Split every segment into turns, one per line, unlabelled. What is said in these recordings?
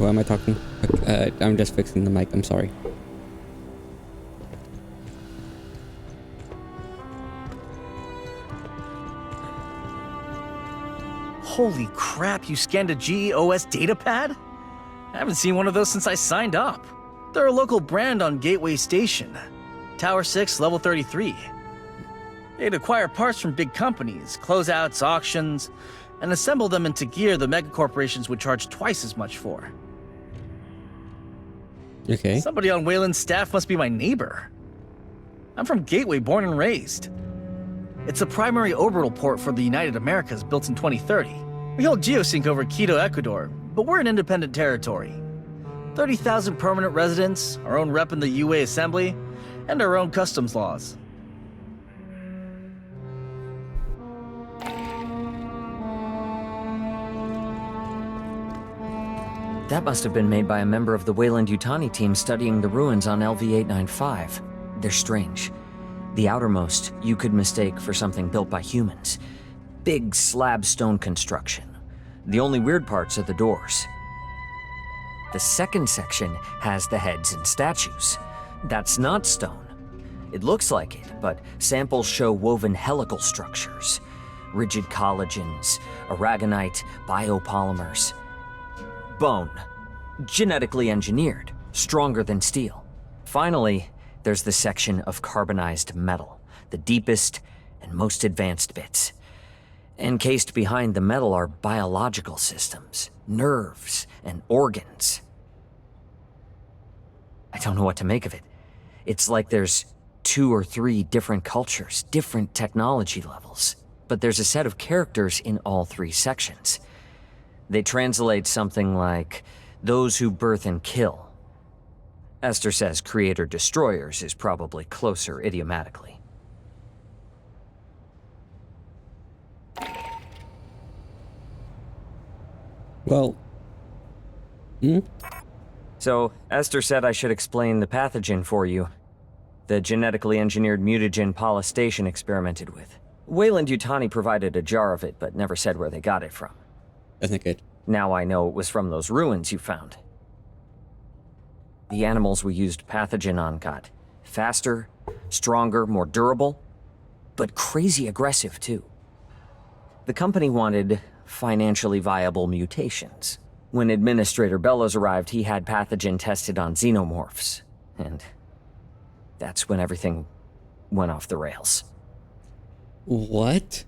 Why am I talking? I'm just fixing the mic. I'm sorry.
Holy crap, you scanned a GEOS datapad? I haven't seen one of those since I signed up. They're a local brand on Gateway Station. Tower 6, level 33. They'd acquire parts from big companies, closeouts, auctions, and assemble them into gear the megacorporations would charge twice as much for.
Okay.
Somebody on Wayland's staff must be my neighbor. I'm from Gateway, born and raised. It's a primary orbital port for the United Americas built in 2030. We hold geosync over Quito, Ecuador, but we're an independent territory. 30,000 permanent residents, our own rep in the UA Assembly, and our own customs laws.
That must have been made by a member of the Weyland-Yutani team studying the ruins on LV-895. They're strange. The outermost you could mistake for something built by humans. Big slab stone construction. The only weird parts are the doors. The second section has the heads and statues. That's not stone. It looks like it, but samples show woven helical structures. Rigid collagens, aragonite, biopolymers. Bone. Genetically engineered, stronger than steel. Finally, there's the section of carbonized metal, the deepest and most advanced bits. Encased behind the metal are biological systems, nerves, and organs. I don't know what to make of it. It's like there's 2 or 3 different cultures, different technology levels. But there's a set of characters in all 3 sections. They translate something like, those who birth and kill. Esther says creator-destroyers is probably closer idiomatically.
Well.
So, Esther said I should explain the pathogen for you. The genetically engineered mutagen Paula Station experimented with. Weyland-Yutani provided a jar of it, but never said where they got it from.
That's not good.
Now I know it was from those ruins you found. The animals we used pathogen on got faster, stronger, more durable, but crazy aggressive too. The company wanted financially viable mutations. When Administrator Bellows arrived, he had pathogen tested on Xenomorphs, and that's when everything went off the rails.
What?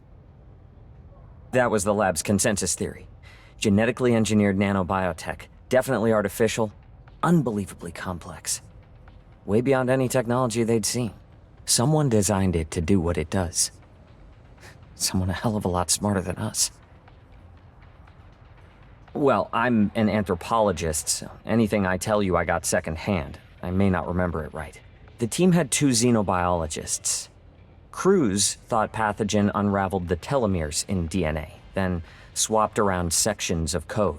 That was the lab's consensus theory. Genetically engineered nanobiotech, definitely artificial, unbelievably complex. Way beyond any technology they'd seen. Someone designed it to do what it does. Someone a hell of a lot smarter than us. Well, I'm an anthropologist, so anything I tell you I got secondhand. I may not remember it right. The team had 2 xenobiologists. Cruz thought pathogen unraveled the telomeres in DNA, then swapped around sections of code.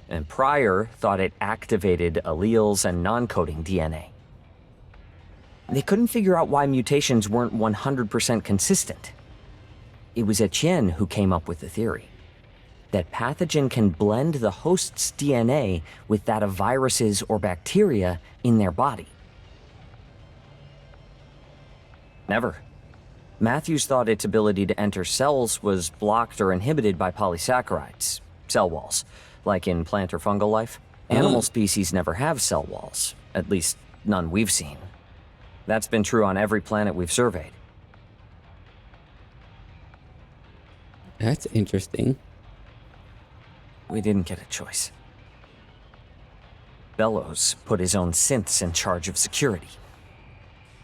And Pryor thought it activated alleles and non-coding DNA. They couldn't figure out why mutations weren't 100% consistent. It was Etienne who came up with the theory that pathogen can blend the host's DNA with that of viruses or bacteria in their body. Never. Matthews thought its ability to enter cells was blocked or inhibited by polysaccharides, cell walls, like in plant or fungal life. Animal species never have cell walls, at least none we've seen. That's been true on every planet we've surveyed.
That's interesting.
We didn't get a choice. Bellows put his own synths in charge of security.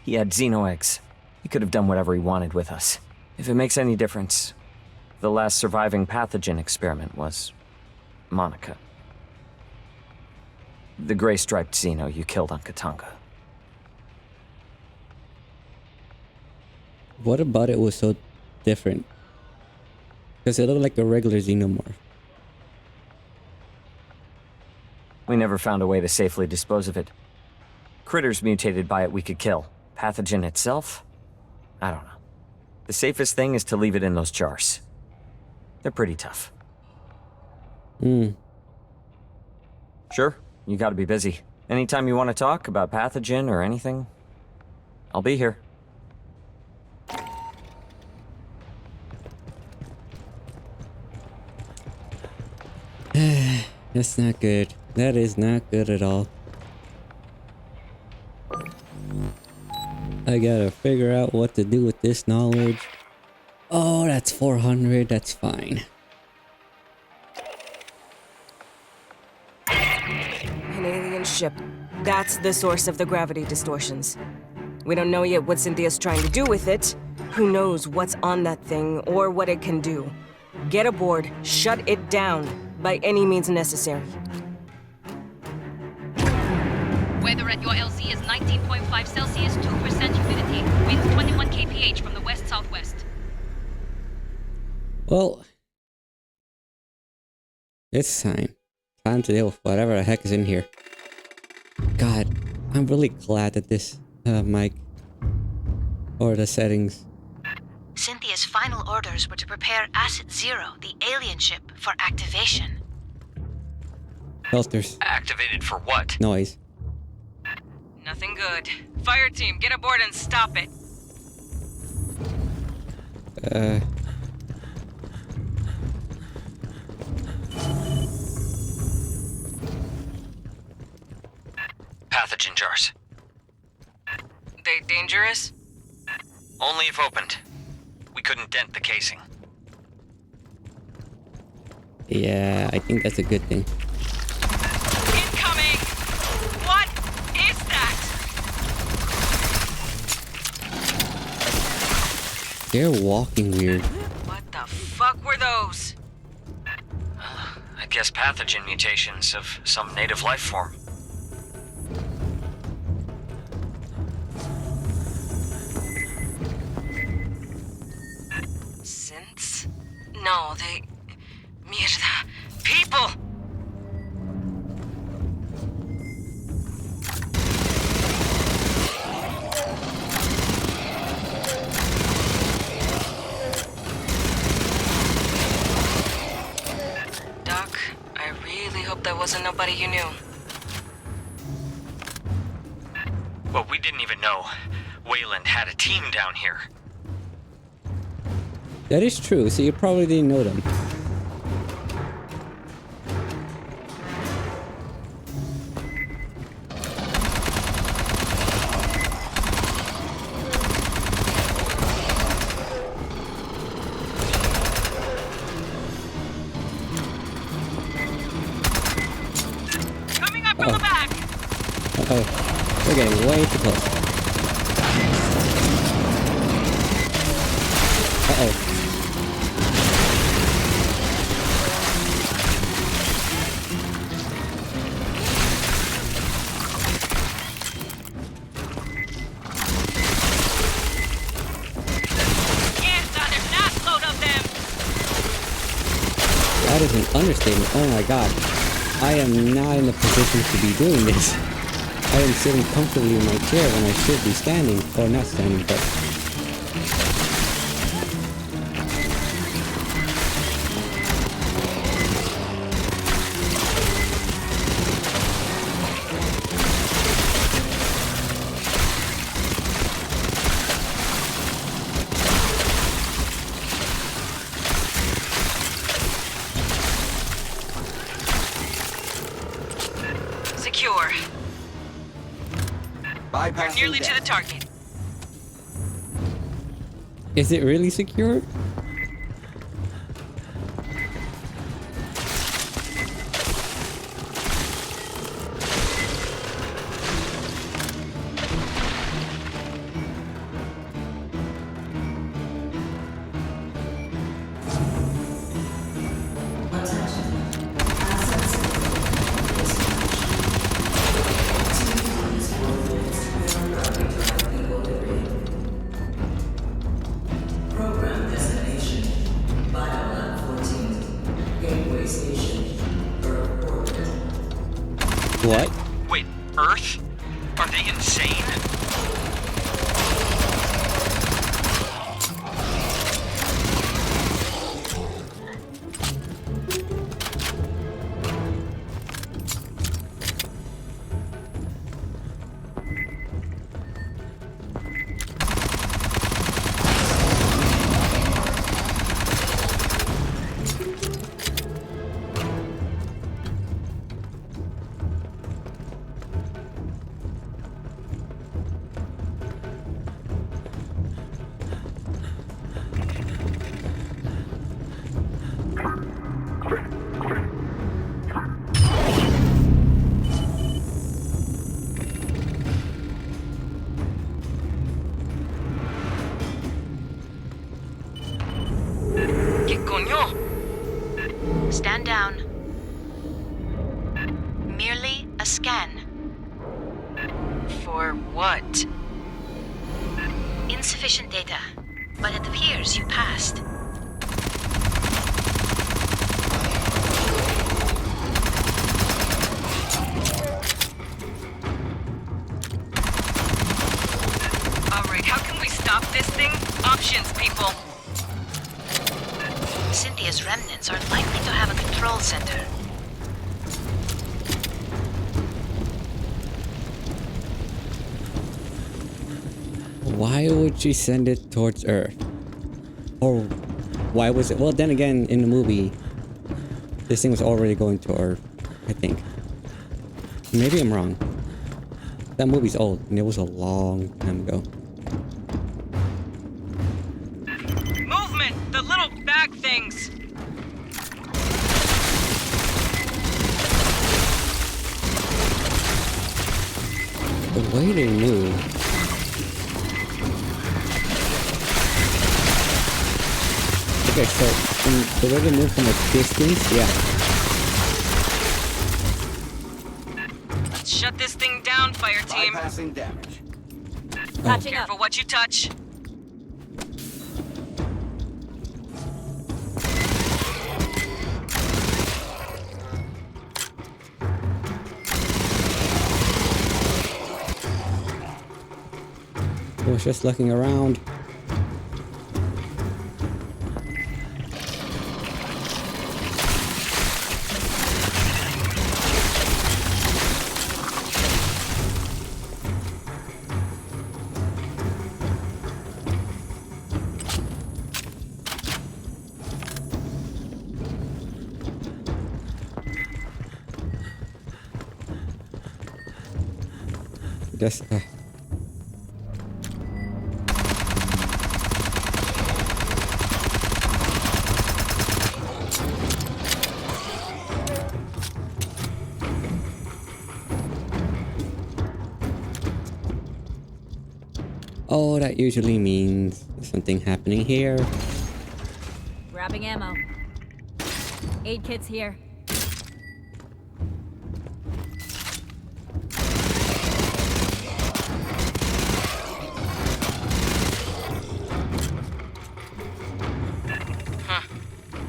He had xenoeggs. He could have done whatever he wanted with us. If it makes any difference, the last surviving pathogen experiment was Monica. The gray-striped xeno you killed on Katanga.
What about it was so different? Because it looked like a regular Xenomorph.
We never found a way to safely dispose of it. Critters mutated by it we could kill. Pathogen itself? I don't know. The safest thing is to leave it in those jars. They're pretty tough. Sure, you gotta be busy. Anytime you want to talk about pathogen or anything, I'll be here.
That's not good. That is not good at all. I gotta figure out what to do with this knowledge. Oh, that's 400. That's fine.
An alien ship. That's the source of the gravity distortions. We don't know yet what Cynthia's trying to do with it. Who knows what's on that thing or what it can do. Get aboard, shut it down, by any means necessary.
Weather at your LZ is 19.5 Celsius, 2% humidity. Winds 21 kph from the west-southwest.
Well, it's time. Time to deal with whatever the heck is in here. God, I'm really glad that this mic or the settings.
Cynthia's final orders were to prepare Asset Zero, the alien ship, for activation.
Filters.
Activated for what?
Noise.
Nothing good. Fireteam, get aboard and stop it.
Pathogen jars.
They dangerous?
Only if opened. We couldn't dent the casing.
Yeah, I think that's a good thing.
Incoming! What is that?
They're walking weird.
What the fuck were those?
I guess pathogen mutations of some native life form.
Synths? No, they... Mierda. People! Doc, I really hope that wasn't nobody you knew.
Well, we didn't even know Wayland had a team down here.
That is true, so you probably didn't know them.
Coming up from the back!
Uh-oh. We're getting way too close. Uh-oh. That is an understatement. Oh my god. I am not in the position to be doing this. I am sitting comfortably in my chair when I should be standing. Or not standing, but...
Secure. We're nearly to the target.
Is it really secure? What?
Wait, Earth? Are they insane?
Stand down. Merely a scan.
For what?
Insufficient data, but it appears you passed.
Alright, how can we stop this thing? Options, people.
Cynthia's remnants are likely to have a control center.
Why would she send it towards Earth? Or why was it? Well, then again, in the movie, this thing was already going to Earth, I think. Maybe I'm wrong. That movie's old, and it was a long time ago.
Movement! The little bag things!
The way they move. Okay, so the way they move from a distance, yeah.
Let's shut this thing down, Fireteam.
Bypassing damage.
Patching up. Careful what you touch.
I was just looking around. Guess. Oh, that usually means something happening here.
Grabbing ammo. Aid kits here.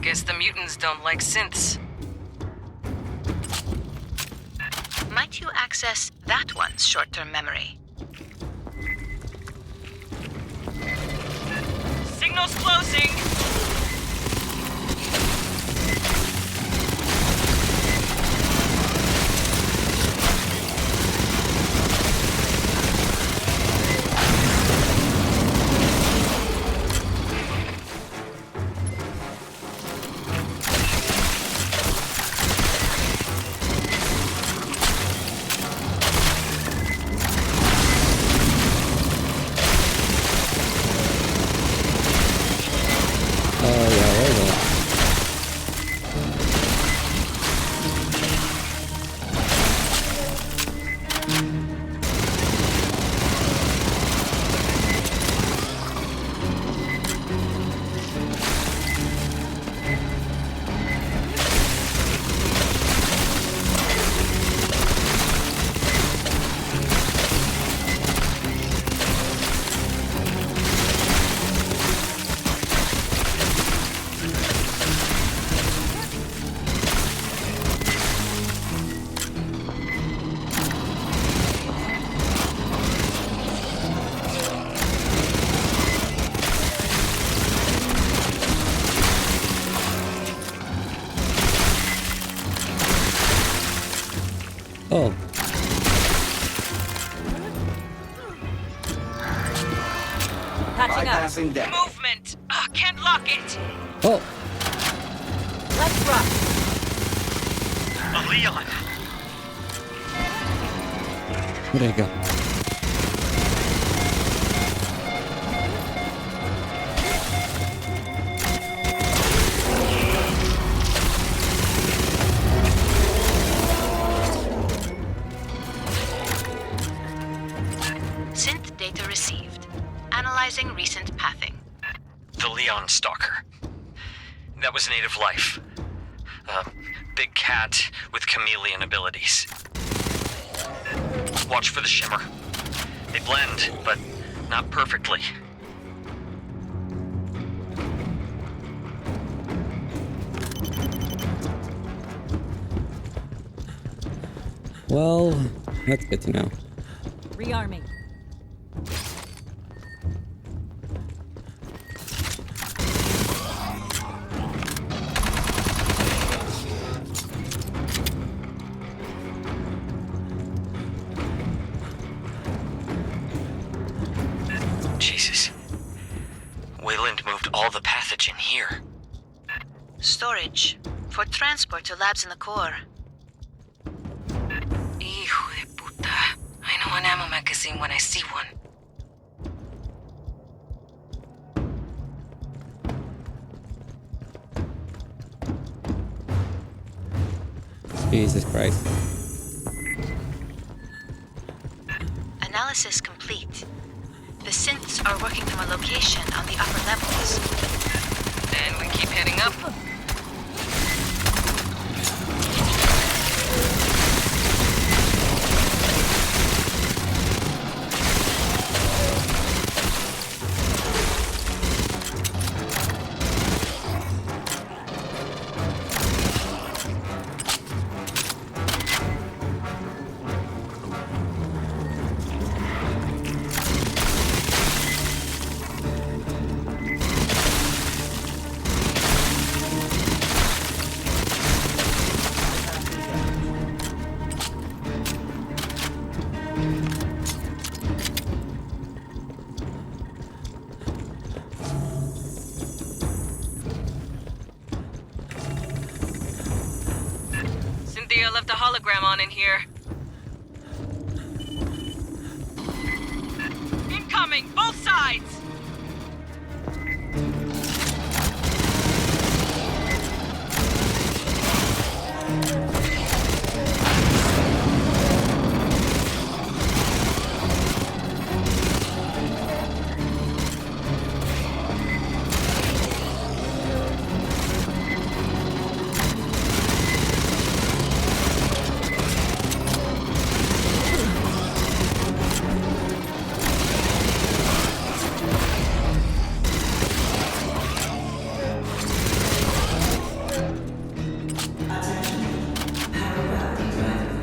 Guess the mutants don't like synths.
Might you access that one's short-term memory?
Signal's closing!
Oh.
Patching up.
Bypassing damage.
Movement! Can't lock it!
Oh.
Let's rush.
Leon!
Where'd I go?
Synth data received. Analyzing recent pathing.
The Leon Stalker. That was native life.
Big cat with chameleon abilities. Watch for the shimmer. They blend, but not perfectly.
Well, that's good to know.
Rearming.
Jesus. Wayland moved all the pathogen here.
Storage. For transport to labs in the core.
Hijo de puta. I know an ammo magazine when I see one.
Jesus Christ.
Analysis complete. The synths are working from a location on the upper levels.
Then we keep heading up. Cynthia left a hologram on in here. Incoming! Both sides!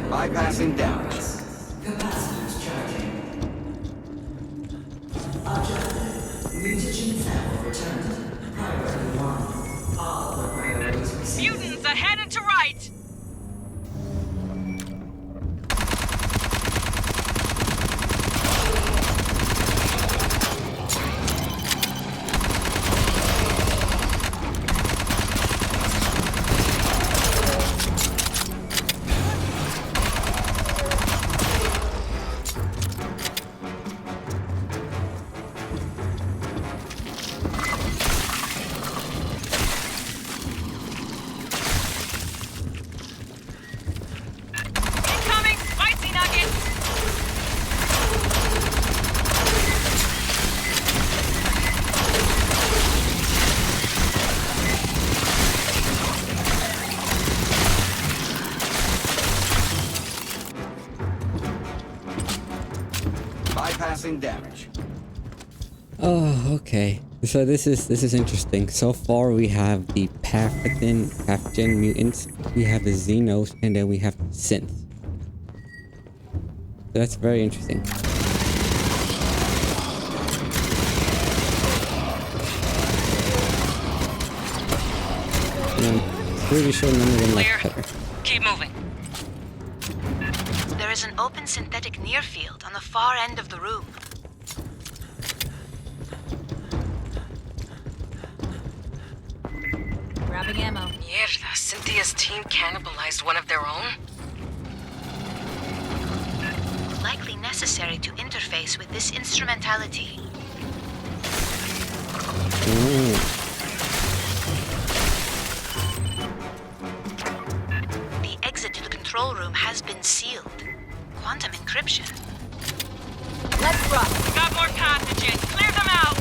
Bypassing damage.
Mutants ahead and to right! Incoming! Spicy nuggets!
Bypassing damage.
Oh, okay. So this is interesting. So far we have the pathogen mutants, we have the Xenos, and then we have the synth. So that's very interesting. And I'm pretty sure none of them like Pepper.
Keep moving.
There is an open synthetic near field on the far end of the room.
Grabbing ammo.
Mierda, Cynthia's team cannibalized one of their own?
Likely necessary to interface with this instrumentality.
Ooh.
The exit to the control room has been sealed. Quantum encryption.
Let's rock. Got more pathogen. Clear them out!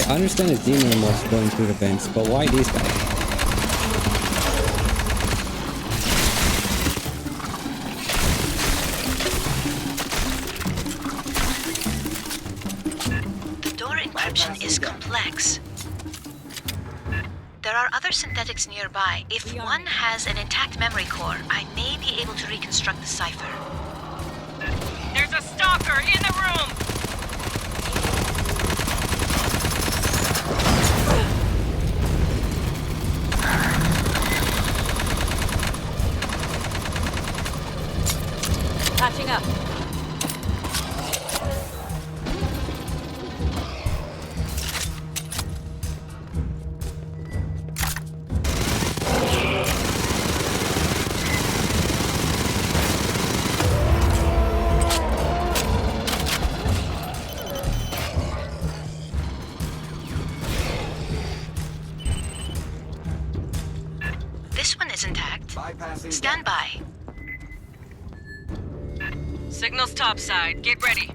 I understand the Xenomorphs going through the vents, but why these guys?
The door encryption is complex. There are other synthetics nearby. If one has an intact memory core, I may be able to reconstruct the cipher.
There's a stalker in the room!
Patching up.
This one is intact.
Bypassing
Stand by.
Signal's topside. Get ready.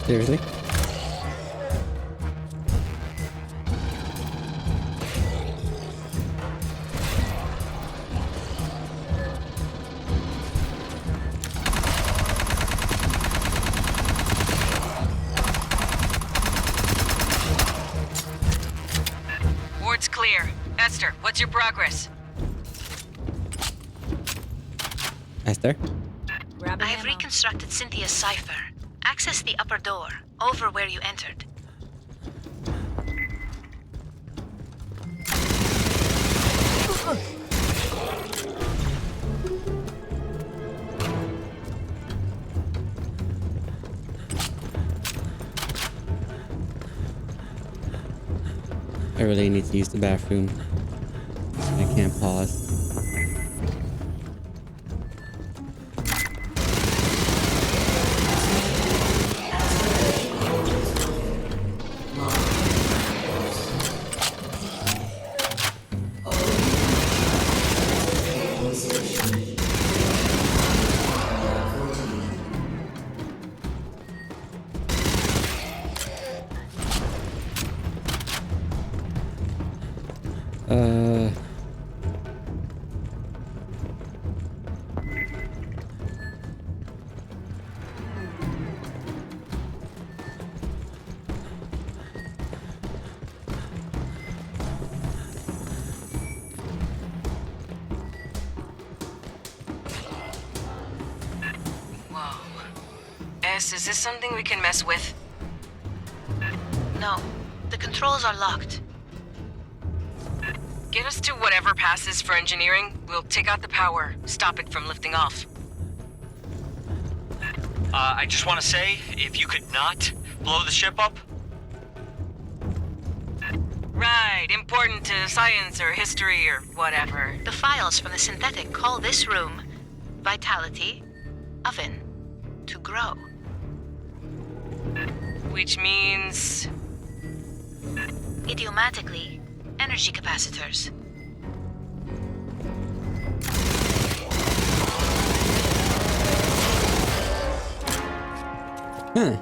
Seriously?
Ward's clear. Esther, what's your progress?
Esther?
I've reconstructed Cynthia's cipher. Access the upper door, over where you entered.
I really need to use the bathroom. I can't pause.
Is this something we can mess with?
No, the controls are locked.
Get us to whatever passes for engineering. We'll take out the power, stop it from lifting off.
I just want to say, if you could not blow the ship up.
Right, important to science or history or whatever.
The files from the synthetic call this room Vitality Oven to grow.
Which means...
Idiomatically, energy capacitors.
Huh.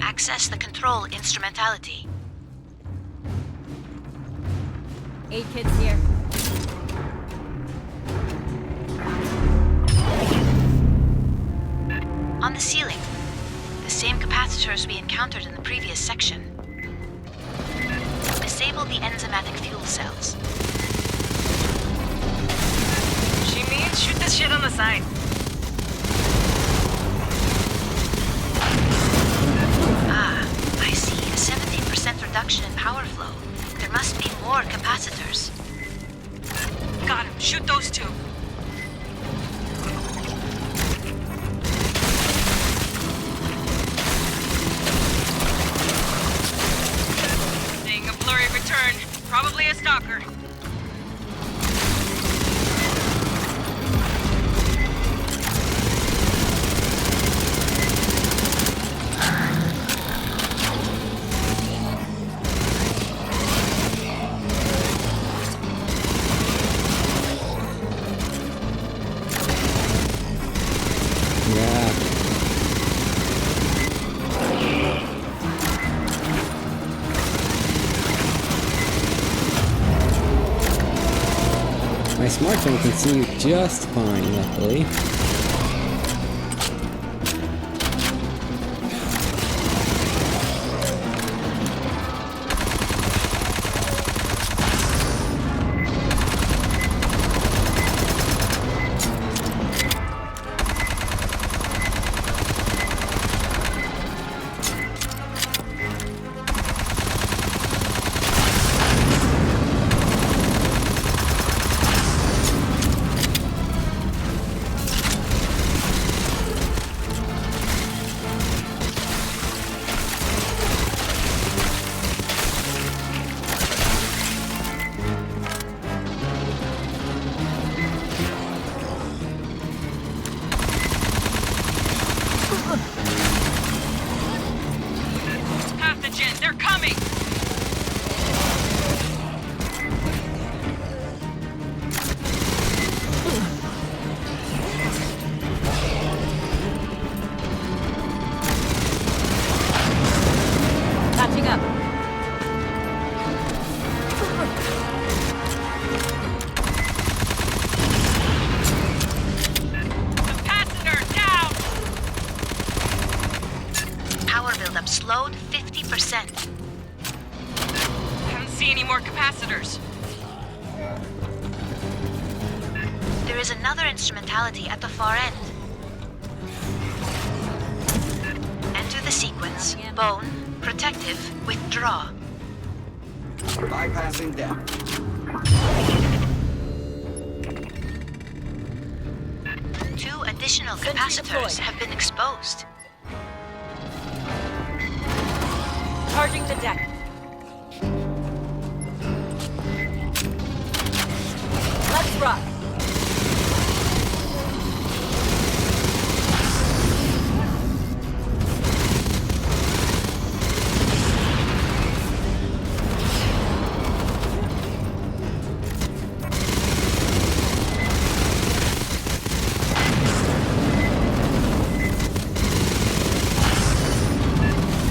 Access the control instrumentality.
Aid kits here.
capacitors we encountered in the previous section. Disable the enzymatic fuel cells.
She means shoot this shit on the side.
Ah, I see. A 17% reduction in power flow. There must be more capacitors.
Got him. Shoot those two. Seeing a blurry return. Probably a stalker.
Yeah. My smartphone can see you just fine, luckily.
Pathogen, they're coming!
Catching up.
Capacitor down!
Power buildup slowed 50%.
Haven't seen any more capacitors.
There is another instrumentality at the far end. Enter the sequence. Bone, protective, withdraw.
Bypassing damage.
Two additional
Sentry
capacitors
deployed.
have been exposed.
Charging the deck. Let's rock.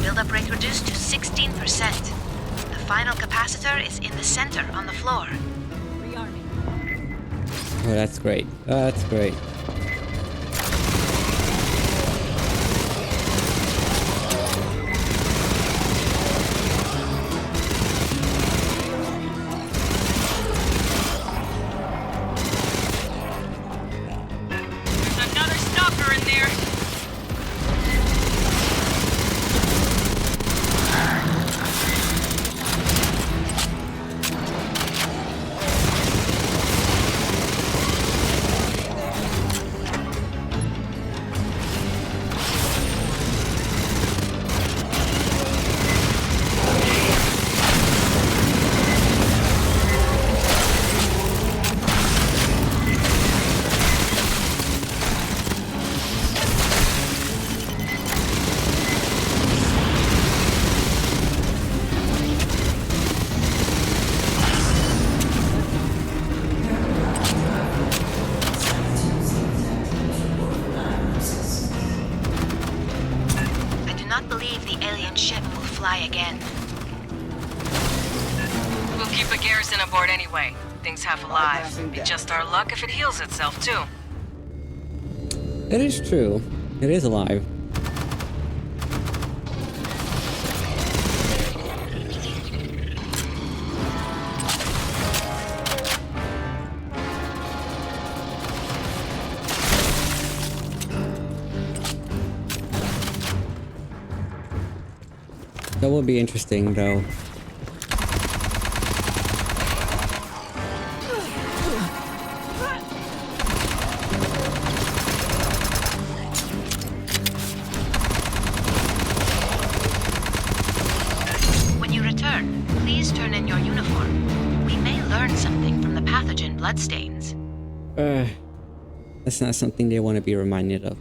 Buildup rate reduced to 16%. The final capacitor is in the center on the floor.
Rearming.
Oh, that's great. That's great.
There's another stalker in there.
I do not believe the alien ship will fly again.
We'll keep a garrison aboard anyway. Thing's half alive. Be just our luck if it heals itself, too.
It is true. It is alive. That would be interesting, though.
When you return, please turn in your uniform. We may learn something from the pathogen bloodstains.
That's not something they want to be reminded of.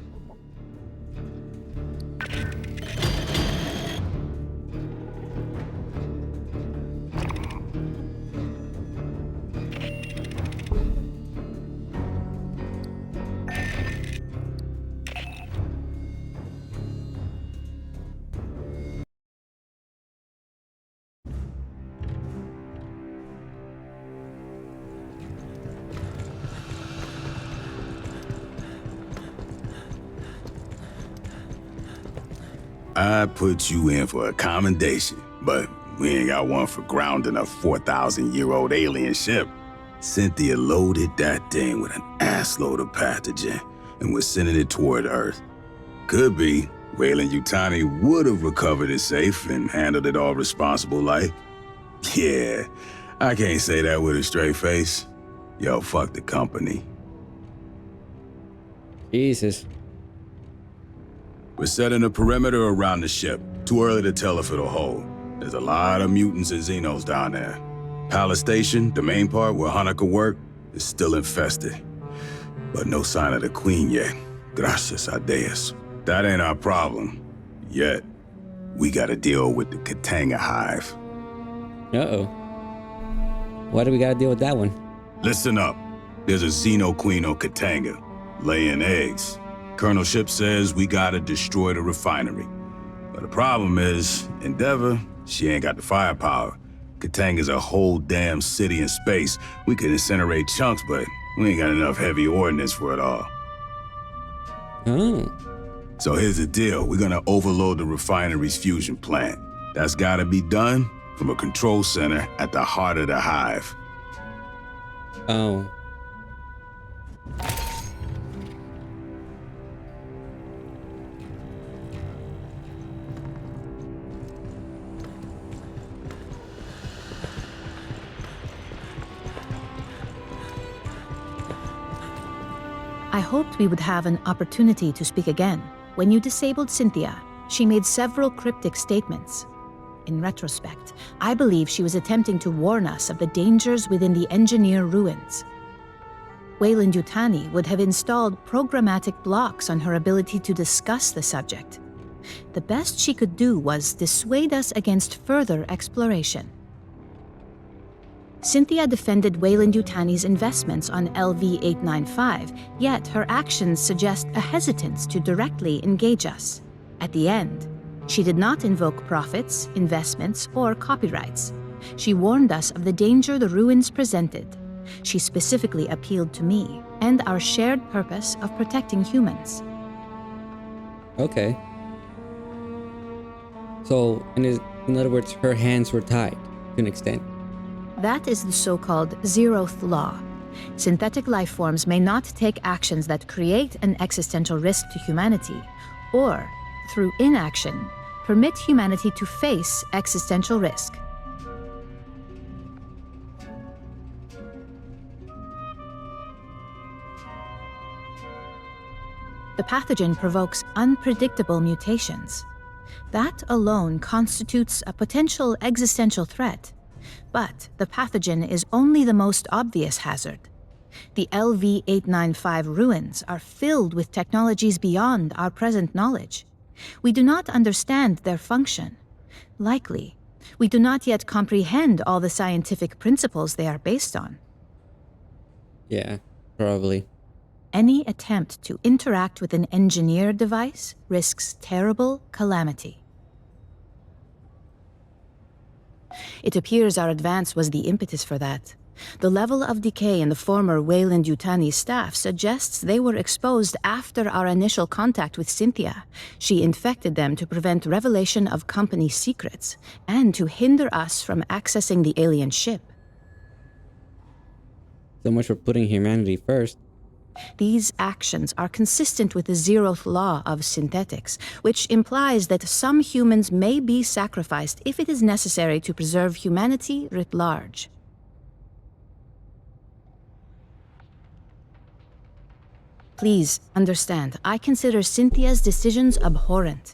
I put you in for a commendation, but we ain't got one for grounding a 4,000-year-old alien ship. Cynthia loaded that thing with an assload of pathogen and was sending it toward Earth. Could be Weyland-Yutani would have recovered it safe and handled it all responsible like. Yeah, I can't say that with a straight face. Yo, fuck the company.
Jesus.
We're setting a perimeter around the ship. Too early to tell if it'll hold. There's a lot of mutants and Xenos down there. Palace Station, the main part where Hanukkah worked, is still infested. But no sign of the Queen yet. Gracias a Dios. That ain't our problem. Yet. We gotta deal with the Katanga hive.
Uh-oh. Why do we gotta deal with that one?
Listen up. There's a Xeno Queen on Katanga, laying eggs. Colonel Ship says we gotta destroy the refinery. But the problem is, Endeavor, she ain't got the firepower. Katanga's a whole damn city in space. We could incinerate chunks, but we ain't got enough heavy ordnance for it all.
Oh.
So here's the deal. We're gonna overload the refinery's fusion plant. That's gotta be done from a control center at the heart of the hive.
Oh.
I hoped we would have an opportunity to speak again. When you disabled Cynthia, she made several cryptic statements. In retrospect, I believe she was attempting to warn us of the dangers within the engineer ruins. Weyland-Yutani would have installed programmatic blocks on her ability to discuss the subject. The best she could do was dissuade us against further exploration. Cynthia defended Weyland-Yutani's investments on LV-895, yet her actions suggest a hesitance to directly engage us. At the end, she did not invoke profits, investments, or copyrights. She warned us of the danger the ruins presented. She specifically appealed to me and our shared purpose of protecting humans.
Okay. So, in other words, her hands were tied to an extent.
That is the so-called zeroth law. Synthetic life forms may not take actions that create an existential risk to humanity, or, through inaction, permit humanity to face existential risk. The pathogen provokes unpredictable mutations. That alone constitutes a potential existential threat. But the pathogen is only the most obvious hazard. The LV-895 ruins are filled with technologies beyond our present knowledge. We do not understand their function. Likely, we do not yet comprehend all the scientific principles they are based on.
Yeah, probably.
Any attempt to interact with an engineered device risks terrible calamity. It appears our advance was the impetus for that. The level of decay in the former Weyland-Yutani staff suggests they were exposed after our initial contact with Cynthia. She infected them to prevent revelation of company secrets and to hinder us from accessing the alien ship.
So much for putting humanity first.
These actions are consistent with the zeroth law of synthetics, which implies that some humans may be sacrificed if it is necessary to preserve humanity writ large. Please understand, I consider Cynthia's decisions abhorrent.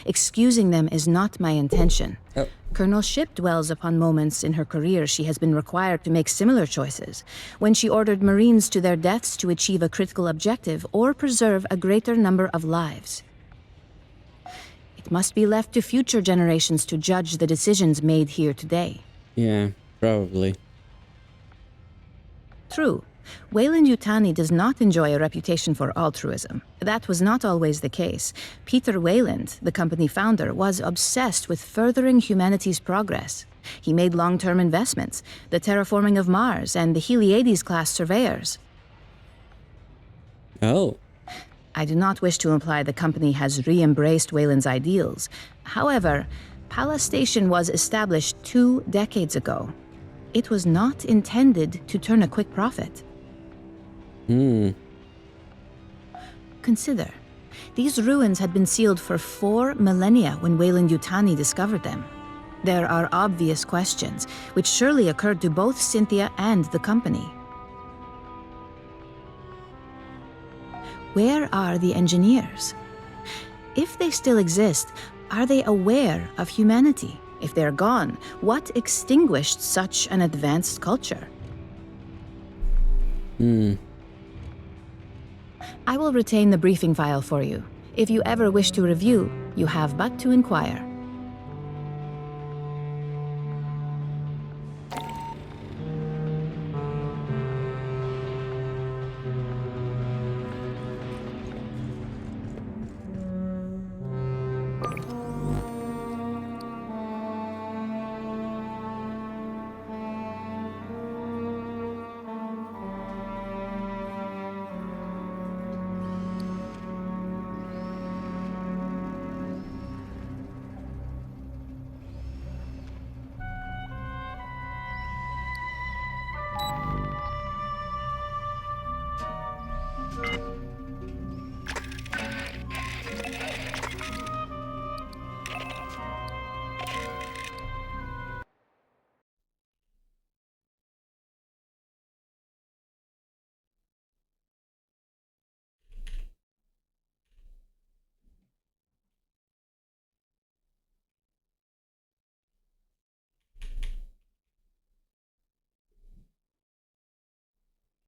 Excusing them is not my intention. Colonel Ship dwells upon moments in her career she has been required to make similar choices, when she ordered Marines to their deaths to achieve a critical objective or preserve a greater number of lives. It must be left to future generations to judge the decisions made here today.
Yeah, probably.
True. Weyland-Yutani does not enjoy a reputation for altruism. That was not always the case. Peter Weyland, the company founder, was obsessed with furthering humanity's progress. He made long-term investments, the terraforming of Mars and the Heliades-class surveyors.
Oh.
I do not wish to imply the company has re-embraced Weyland's ideals. However, Pala Station was established 2 decades ago. It was not intended to turn a quick profit. Consider, these ruins had been sealed for 4 millennia when Weyland-Yutani discovered them. There are obvious questions, which surely occurred to both Cynthia and the company. Where are the engineers? If they still exist, are they aware of humanity? If they're gone, what extinguished such an advanced culture? I will retain the briefing file for you. If you ever wish to review, you have but to inquire.